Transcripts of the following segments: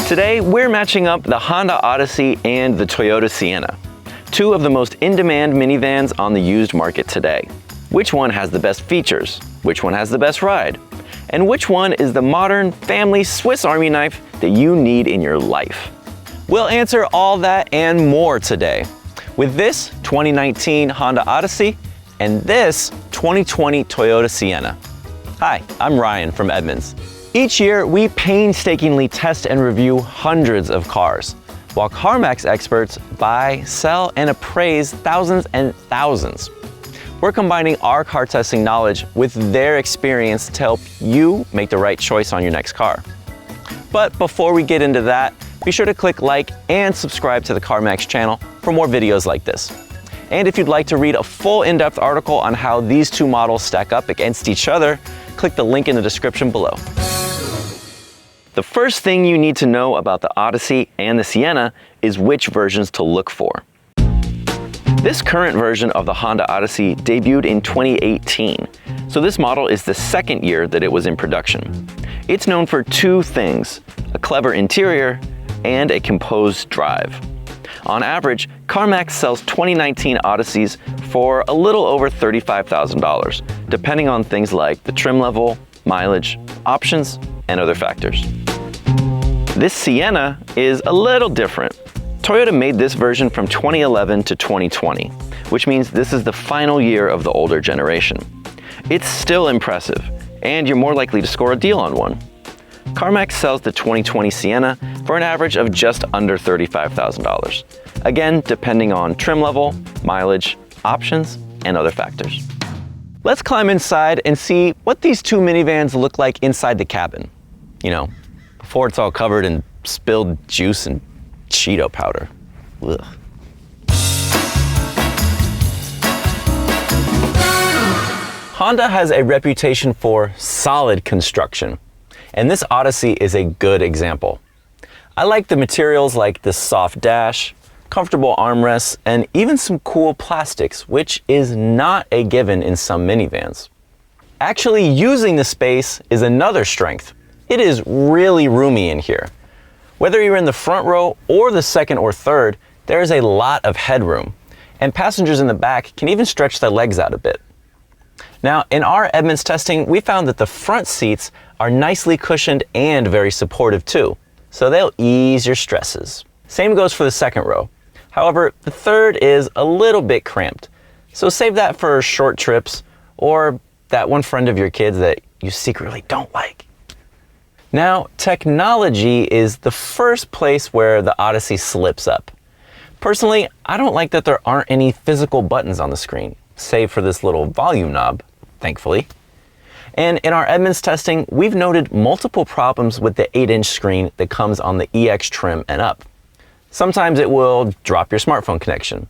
Today, we're matching up the Honda Odyssey and the Toyota Sienna, two of the most in-demand minivans on the used market today. Which one has the best features? Which one has the best ride? And which one is the modern family Swiss Army knife that you need in your life? We'll answer all that and more today with this 2019 Honda Odyssey and this 2020 Toyota Sienna. Hi, I'm Ryan from Edmunds. Each year, we painstakingly test and review hundreds of cars, while CarMax experts buy, sell, and appraise thousands and thousands. We're combining our car testing knowledge with their experience to help you make the right choice on your next car. But before we get into that, be sure to click like and subscribe to the CarMax channel for more videos like this. And if you'd like to read a full in-depth article on how these two models stack up against each other, click the link in the description below. The first thing you need to know about the Odyssey and the Sienna is which versions to look for. This current version of the Honda Odyssey debuted in 2018, so this model is the second year that it was in production. It's known for two things: a clever interior and a composed drive. On average, CarMax sells 2019 Odysseys for a little over $35,000, depending on things like the trim level, mileage, options, and other factors. This Sienna is a little different. Toyota made this version from 2011 to 2020, which means this is the final year of the older generation. It's still impressive, and you're more likely to score a deal on one. CarMax sells the 2020 Sienna for an average of just under $35,000. Again, depending on trim level, mileage, options, and other factors. Let's climb inside and see what these two minivans look like inside the cabin. You know, before it's all covered in spilled juice and Cheeto powder. Ugh. Honda has a reputation for solid construction, and this Odyssey is a good example. I like the materials like this soft dash, comfortable armrests, and even some cool plastics, which is not a given in some minivans. Actually using the space is another strength. It is really roomy in here. Whether you're in the front row or the second or third, there is a lot of headroom, and passengers in the back can even stretch their legs out a bit. Now, in our Edmunds testing, we found that the front seats are nicely cushioned and very supportive too, so they'll ease your stresses. Same goes for the second row. However, the third is a little bit cramped, so save that for short trips or that one friend of your kids that you secretly don't like. Now, technology is the first place where the Odyssey slips up. Personally, I don't like that there aren't any physical buttons on the screen, save for this little volume knob, thankfully. And in our Edmunds testing, we've noted multiple problems with the 8-inch screen that comes on the EX trim and up. Sometimes it will drop your smartphone connection.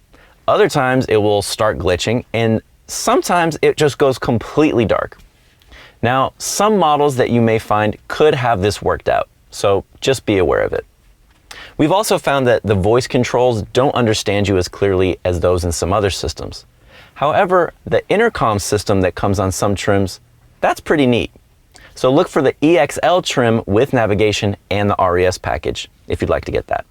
Other times it will start glitching, and sometimes it just goes completely dark. Now, some models that you may find could have this worked out, so just be aware of it. We've also found that the voice controls don't understand you as clearly as those in some other systems. However, the intercom system that comes on some trims, that's pretty neat. So look for the EX-L trim with navigation and the RES package if you'd like to get that.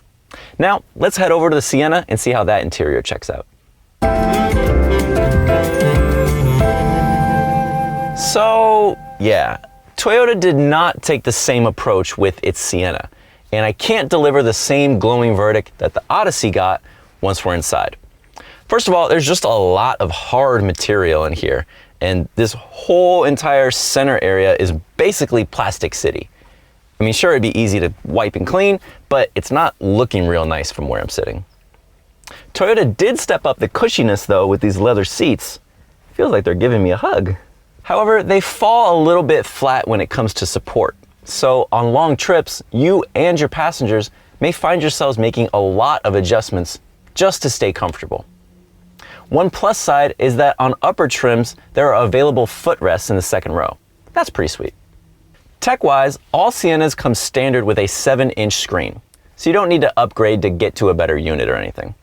Now, let's head over to the Sienna and see how that interior checks out. So, yeah, Toyota did not take the same approach with its Sienna, and I can't deliver the same glowing verdict that the Odyssey got once we're inside. First of all, there's just a lot of hard material in here, and this whole entire center area is basically Plastic City. I mean, sure, it'd be easy to wipe and clean, but it's not looking real nice from where I'm sitting. Toyota did step up the cushiness though with these leather seats. Feels like they're giving me a hug. However, they fall a little bit flat when it comes to support. So on long trips, you and your passengers may find yourselves making a lot of adjustments just to stay comfortable. One plus side is that on upper trims, there are available footrests in the second row. That's pretty sweet. Tech-wise, all Siennas come standard with a 7-inch screen, so you don't need to upgrade to get to a better unit or anything.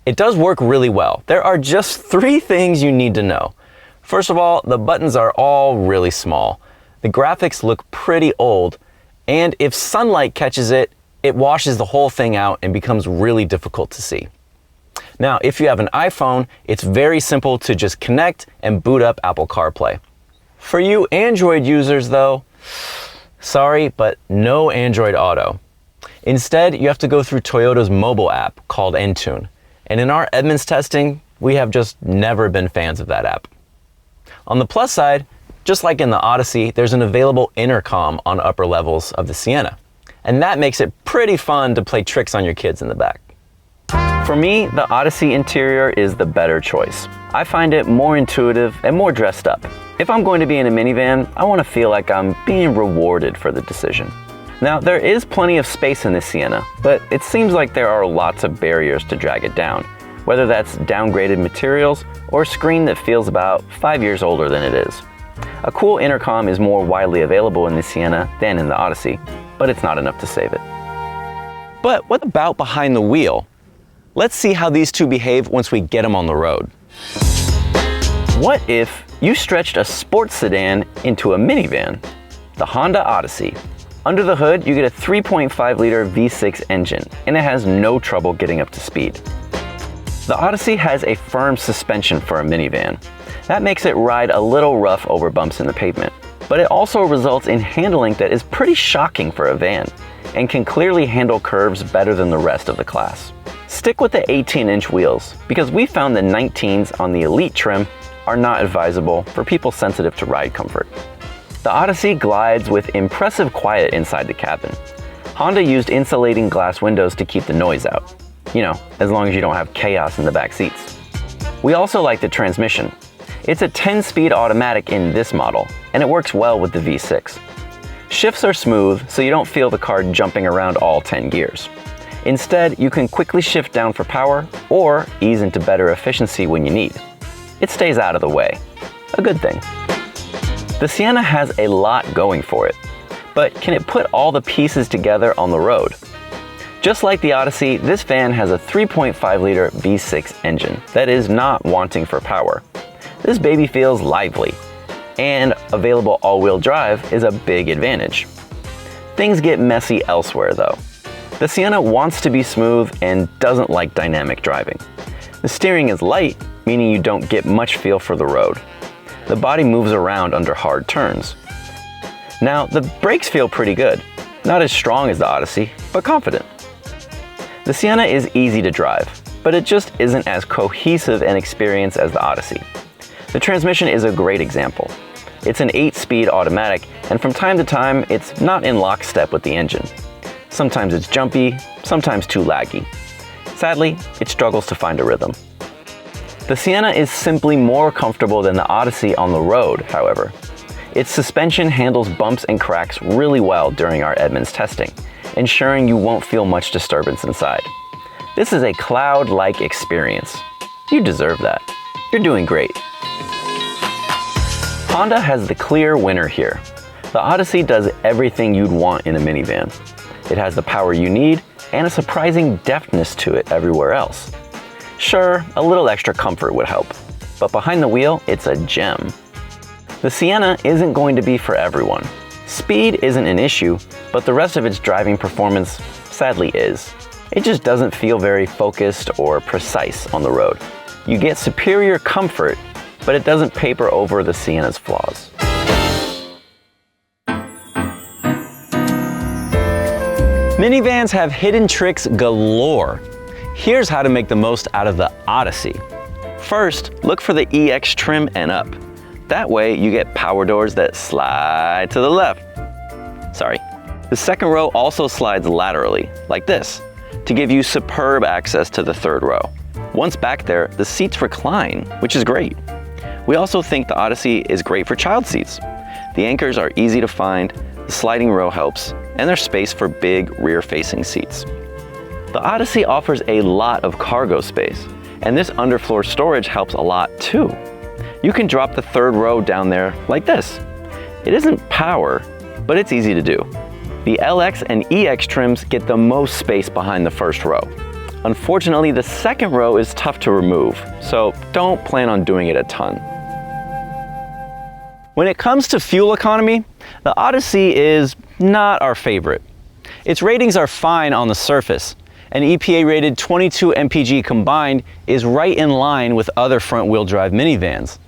It does work really well. There are just 3 things you need to know. First of all, the buttons are all really small. The graphics look pretty old, and if sunlight catches it, it washes the whole thing out and becomes really difficult to see. Now, if you have an iPhone, it's very simple to just connect and boot up Apple CarPlay. For you Android users though, sorry, but no Android Auto. Instead, you have to go through Toyota's mobile app called Entune. And in our Edmunds testing, we have just never been fans of that app. On the plus side, just like in the Odyssey, there's an available intercom on upper levels of the Sienna. And that makes it pretty fun to play tricks on your kids in the back. For me, the Odyssey Interior is the better choice. I find it more intuitive and more dressed up. If I'm going to be in a minivan, I want to feel like I'm being rewarded for the decision. Now, there is plenty of space in this Sienna, but it seems like there are lots of barriers to drag it down, whether that's downgraded materials or a screen that feels about 5 years older than it is. A cool intercom is more widely available in the Sienna than in the Odyssey, but it's not enough to save it. But what about behind the wheel? Let's see how these two behave once we get them on the road. What if you stretched a sports sedan into a minivan? The Honda Odyssey. Under the hood, you get a 3.5-liter V6 engine, and it has no trouble getting up to speed. The Odyssey has a firm suspension for a minivan. That makes it ride a little rough over bumps in the pavement, but it also results in handling that is pretty shocking for a van, and can clearly handle curves better than the rest of the class. Stick with the 18-inch wheels, because we found the 19s on the Elite trim are not advisable for people sensitive to ride comfort. The Odyssey glides with impressive quiet inside the cabin. Honda used insulating glass windows to keep the noise out. You know, as long as you don't have chaos in the back seats. We also like the transmission. It's a 10-speed automatic in this model, and it works well with the V6. Shifts are smooth, so you don't feel the car jumping around all 10 gears. Instead, you can quickly shift down for power or ease into better efficiency when you need. It stays out of the way. A good thing. The Sienna has a lot going for it, but can it put all the pieces together on the road? Just like the Odyssey, this van has a 3.5-liter V6 engine that is not wanting for power. This baby feels lively, and available all-wheel drive is a big advantage. Things get messy elsewhere though. The Sienna wants to be smooth and doesn't like dynamic driving. The steering is light, meaning you don't get much feel for the road. The body moves around under hard turns. Now, the brakes feel pretty good. Not as strong as the Odyssey, but confident. The Sienna is easy to drive, but it just isn't as cohesive an experience as the Odyssey. The transmission is a great example. It's an 8-speed automatic, and from time to time, it's not in lockstep with the engine. Sometimes it's jumpy, sometimes too laggy. Sadly, it struggles to find a rhythm. The Sienna is simply more comfortable than the Odyssey on the road, however. Its suspension handles bumps and cracks really well during our Edmunds testing, ensuring you won't feel much disturbance inside. This is a cloud-like experience. You deserve that. You're doing great. Honda has the clear winner here. The Odyssey does everything you'd want in a minivan. It has the power you need and a surprising deftness to it everywhere else. Sure, a little extra comfort would help, but behind the wheel, it's a gem. The Sienna isn't going to be for everyone. Speed isn't an issue, but the rest of its driving performance sadly is. It just doesn't feel very focused or precise on the road. You get superior comfort, but it doesn't paper over the Sienna's flaws. Minivans have hidden tricks galore. Here's how to make the most out of the Odyssey. First, look for the EX trim and up. That way you get power doors that slide to the left. Sorry. The second row also slides laterally, like this, to give you superb access to the third row. Once back there, the seats recline, which is great. We also think the Odyssey is great for child seats. The anchors are easy to find, the sliding row helps, and there's space for big rear-facing seats. The Odyssey offers a lot of cargo space, and this underfloor storage helps a lot too. You can drop the third row down there like this. It isn't power, but it's easy to do. The LX and EX trims get the most space behind the first row. Unfortunately, the second row is tough to remove, so don't plan on doing it a ton. When it comes to fuel economy, the Odyssey is not our favorite. Its ratings are fine on the surface. An EPA-rated 22 MPG combined is right in line with other front-wheel drive minivans.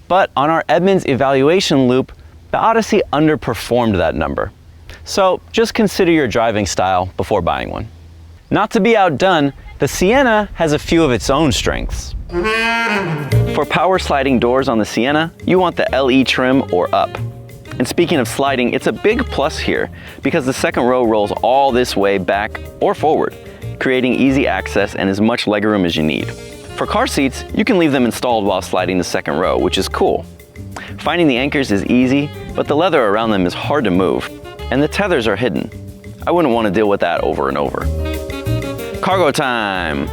But on our Edmunds evaluation loop, the Odyssey underperformed that number. So just consider your driving style before buying one. Not to be outdone, the Sienna has a few of its own strengths. For power sliding doors on the Sienna, you want the LE trim or up. And speaking of sliding, it's a big plus here because the second row rolls all this way back or forward, creating easy access and as much legroom as you need. For car seats, you can leave them installed while sliding the second row, which is cool. Finding the anchors is easy, but the leather around them is hard to move, and the tethers are hidden. I wouldn't want to deal with that over and over. Cargo time!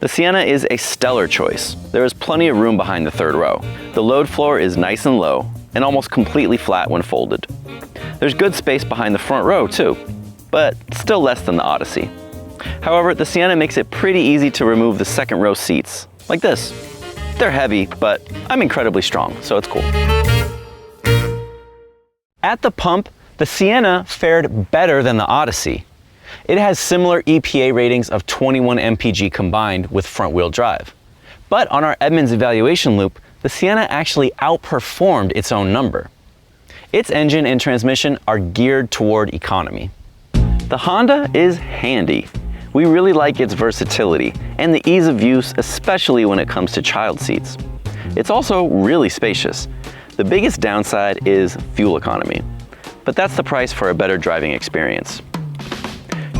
The Sienna is a stellar choice. There is plenty of room behind the third row. The load floor is nice and low, and almost completely flat when folded. There's good space behind the front row too, but still less than the Odyssey. However, the Sienna makes it pretty easy to remove the second row seats, like this. They're heavy, but I'm incredibly strong, so it's cool. At the pump, the Sienna fared better than the Odyssey. It has similar EPA ratings of 21 MPG combined with front-wheel drive. But on our Edmunds evaluation loop, the Sienna actually outperformed its own number. Its engine and transmission are geared toward economy. The Honda is handy. We really like its versatility and the ease of use, especially when it comes to child seats. It's also really spacious. The biggest downside is fuel economy, but that's the price for a better driving experience.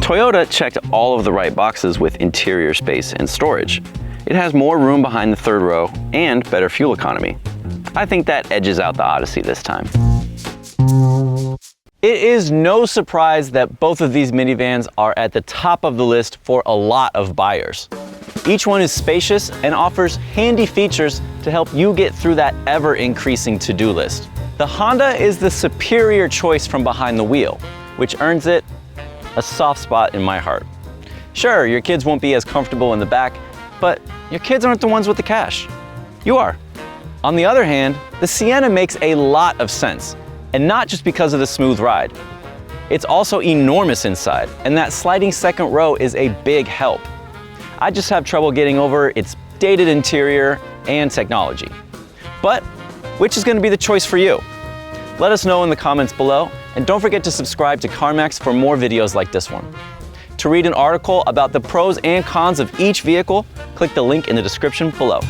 Toyota checked all of the right boxes with interior space and storage. It has more room behind the third row and better fuel economy. I think that edges out the Odyssey this time. It is no surprise that both of these minivans are at the top of the list for a lot of buyers. Each one is spacious and offers handy features to help you get through that ever-increasing to-do list. The Honda is the superior choice from behind the wheel, which earns it a soft spot in my heart. Sure, your kids won't be as comfortable in the back, but your kids aren't the ones with the cash. You are. On the other hand, the Sienna makes a lot of sense, and not just because of the smooth ride. It's also enormous inside, and that sliding second row is a big help. I just have trouble getting over its dated interior and technology. But which is going to be the choice for you? Let us know in the comments below, and don't forget to subscribe to CarMax for more videos like this one. To read an article about the pros and cons of each vehicle, click the link in the description below.